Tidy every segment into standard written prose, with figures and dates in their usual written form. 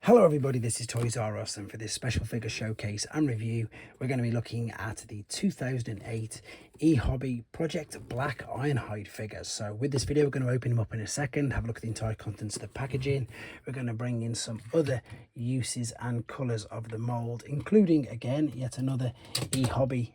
Hello everybody, this is Toys R Us, and for this special figure showcase and review we're going to be looking at the 2008 ehobby Project Black Ironhide figures. So with this video we're going to open them up in a second, have a look at the entire contents of the packaging. We're going to bring in some other uses and colours of the mould, including again yet another ehobby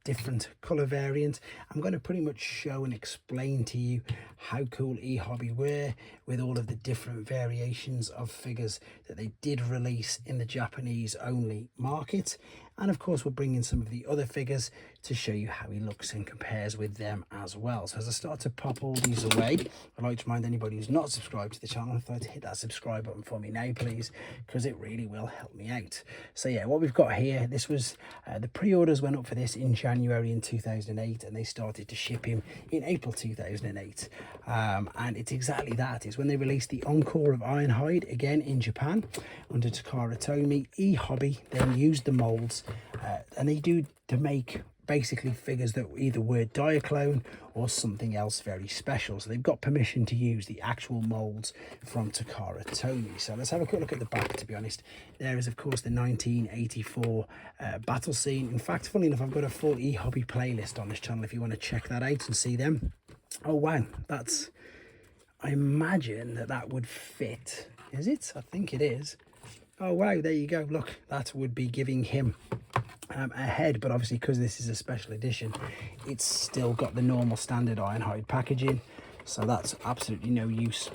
different colour variant. I'm going to pretty much show and explain to you how cool ehobby were with all of the different variations of figures that they did release in the Japanese only market, and of course we'll bring in some of the other figures to show you how he looks and compares with them as well. So as I start to pop all these away, I'd like to remind anybody who's not subscribed to the channel, if I'd hit that subscribe button for me now please, because it really will help me out. So yeah, what we've got here, this was the pre-orders went up for this in January in 2008, and they started to ship him in April 2008, and it's exactly that. It's when they released the Encore of Ironhide again in Japan under Takara Tomy. ehobby then used the molds and they do to make basically figures that either were Diaclone or something else very special. So they've got permission to use the actual molds from Takara Tomy. So let's have a quick look at the back. To be honest, there is of course the 1984 battle scene. In fact, funny enough, I've got a full ehobby playlist on this channel if you want to check that out and see them. Oh wow, that's, I imagine that would fit. Is it? I think it is. Oh wow, there you go, look, that would be giving him a head, but obviously because this is a special edition, it's still got the normal standard Ironhide packaging, so that's absolutely no use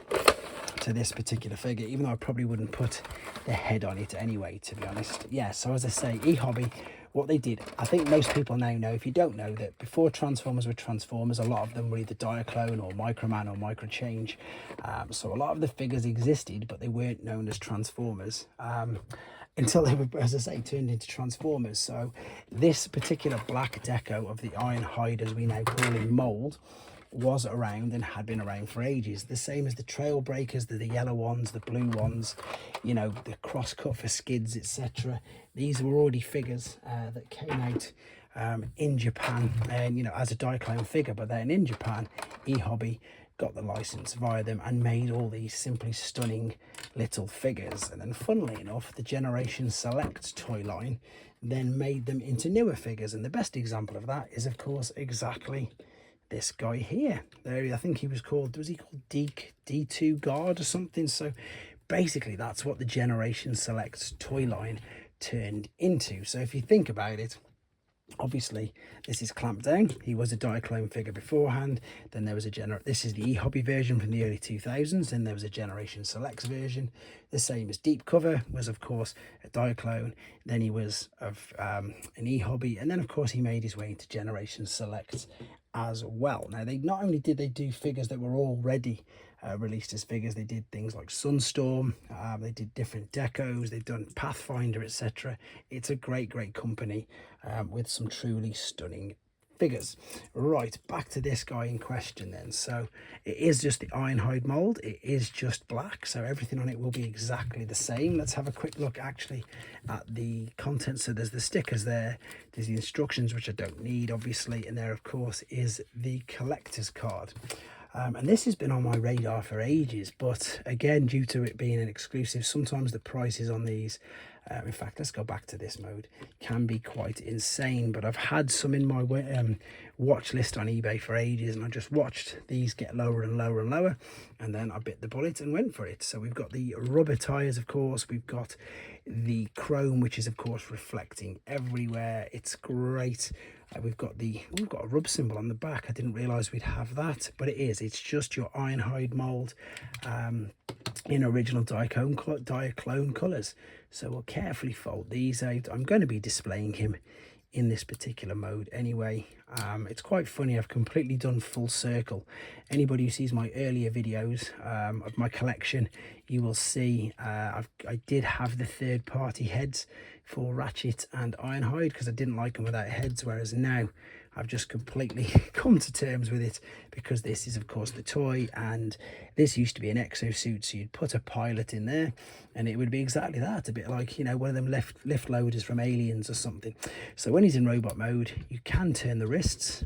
to this particular figure, even though I probably wouldn't put the head on it anyway, to be honest. Yeah, so as I say, ehobby, what they did, I think most people now know, if you don't know, that before Transformers were Transformers, a lot of them were either Diaclone or Microman or Microchange. So a lot of the figures existed, but they weren't known as Transformers until they were, as I say, turned into Transformers. So this particular black deco of the Ironhide, as we now call him, mold, was around and had been around for ages, the same as the Trailbreakers, the yellow ones, the blue ones, you know, the cross cut for skids, etc. These were already figures that came out in Japan, and you know, as a Diaclone figure, but then in Japan ehobby got the license via them and made all these simply stunning little figures. And then funnily enough, the Generation Select toy line then made them into newer figures, and the best example of that is of course exactly this guy here. There, I think he was called, was he called D2 Guard or something? So basically that's what the Generation Select toy line turned into. So if you think about it, obviously this is clamped down. He was a Diaclone figure beforehand, then there was this is the ehobby version from the early 2000s, then there was a Generation Selects version, the same as Deep Cover was of course a Diaclone, then he was of an ehobby, and then of course he made his way into Generation Selects as well. Now, they not only did they do figures that were already released as figures, they did things like Sunstorm, they did different decos, they've done Pathfinder, etc. It's a great company with some truly stunning figures. Right, back to this guy in question then. So it is just the Ironhide mold, it is just black, so everything on it will be exactly the same. Let's have a quick look actually at the contents. So there's the stickers there, there's the instructions, which I don't need obviously, and there of course is the collector's card. And this has been on my radar for ages, but again, due to it being an exclusive, sometimes the prices on these, in fact, let's go back to this mode, can be quite insane. But I've had some in my watch list on eBay for ages, and I just watched these get lower and lower and lower, and then I bit the bullet and went for it. So we've got the rubber tires, of course, we've got the chrome, which is of course reflecting everywhere. It's great. We've got a rub symbol on the back. I didn't realize we'd have that, but it's just your Ironhide mold in original Diaclone colors. So we'll carefully fold these out. I'm going to be displaying him in this particular mode anyway. It's quite funny, I've completely done full circle. Anybody who sees my earlier videos of my collection, you will see I did have the third-party heads for Ratchet and Ironhide because I didn't like them without heads, whereas now I've just completely come to terms with it, because this is of course the toy, and this used to be an exosuit, so you'd put a pilot in there and it would be exactly that, a bit like, you know, one of them lift loaders from Aliens or something. So when he's in robot mode, you can turn the wrists,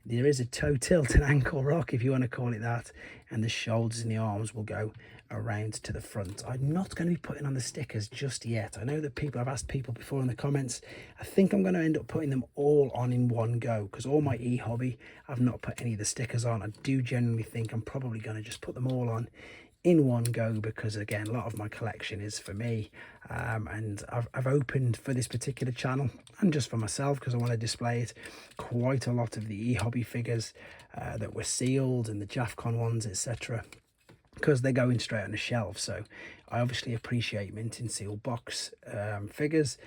There is a toe tilt and ankle rock, if you want to call it that, and the shoulders and the arms will go around to the front. I'm not going to be putting on the stickers just yet. I know that I've asked people before in the comments. I think I'm going to end up putting them all on in one go, because all my ehobby, I've not put any of the stickers on. I do generally think I'm probably going to just put them all on in one go, because again, a lot of my collection is for me, and I've opened for this particular channel and just for myself, because I want to display it, quite a lot of the ehobby figures that were sealed, and the JAFCON ones, etc., because they're going straight on the shelf. So I obviously appreciate minting sealed box figures,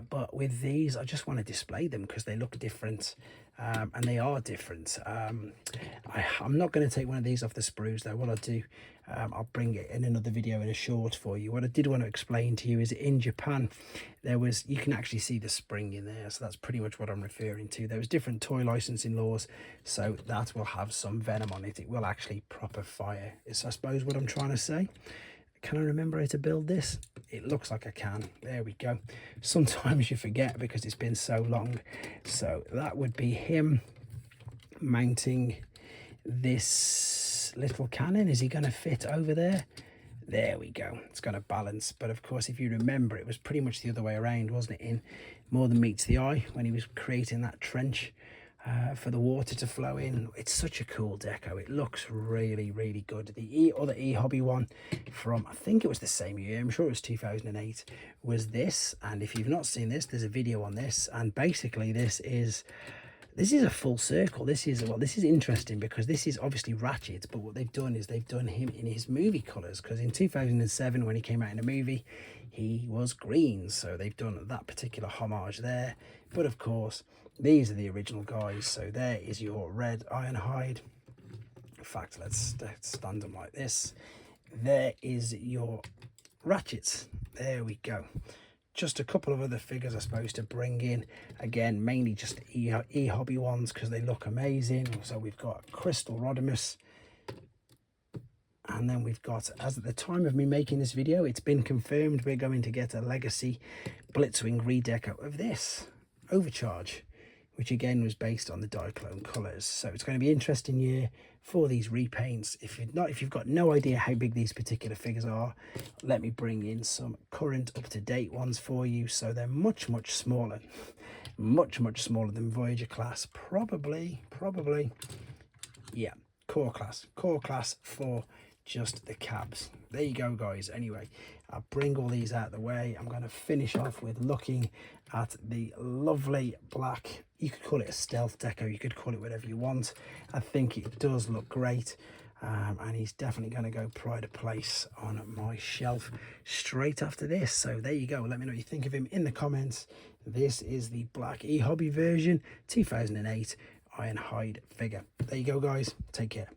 but with these I just want to display them because they look different, and they are different. I'm not going to take one of these off the sprues though. What I'll do, I'll bring it in another video in a short for you. What I did want to explain to you is in Japan you can actually see the spring in there, so that's pretty much what I'm referring to. There was different toy licensing laws, so that will have some venom on it. It will actually proper fire, is I suppose what I'm trying to say. Can I remember how to build this? It looks like I can. There we go. Sometimes you forget because it's been so long. So that would be him mounting this little cannon. Is he going to fit over there? There we go. It's going to balance. But of course, if you remember, it was pretty much the other way around, wasn't it? In More Than Meets the Eye, when he was creating that trench for the water to flow in. It's such a cool deco. It looks really, really good. The other ehobby one from, I think it was the same year, I'm sure it was 2008, was this. And if you've not seen this, there's a video on this. And basically this is a full circle. This is interesting because this is obviously Ratchet, but what they've done is they've done him in his movie colors, because in 2007 when he came out in a movie he was green, so they've done that particular homage there. But of course these are the original guys. So there is your red ironhide. In fact, let's stand them like this. There is your Ratchets. There we go. Just a couple of other figures I suppose to bring in, again mainly just ehobby ones because they look amazing. So we've got Crystal Rodimus, and then we've got, as at the time of me making this video, it's been confirmed we're going to get a legacy Blitzwing redeco of this Overcharge, which again was based on the Diaclone colours. So it's going to be an interesting year for these repaints. If you've got no idea how big these particular figures are, let me bring in some current up-to-date ones for you. So they're much smaller, much smaller than Voyager class, probably, yeah, core class for just the cabs. There you go, guys. Anyway, I'll bring all these out of the way. I'm going to finish off with looking at the lovely black, you could call it a stealth deco, you could call it whatever you want. I think it does look great, and he's definitely going to go pride of place on my shelf straight after this. So there you go. Let me know what you think of him in the comments. This is the black ehobby version 2008 ironhide figure. There you go, guys. Take care.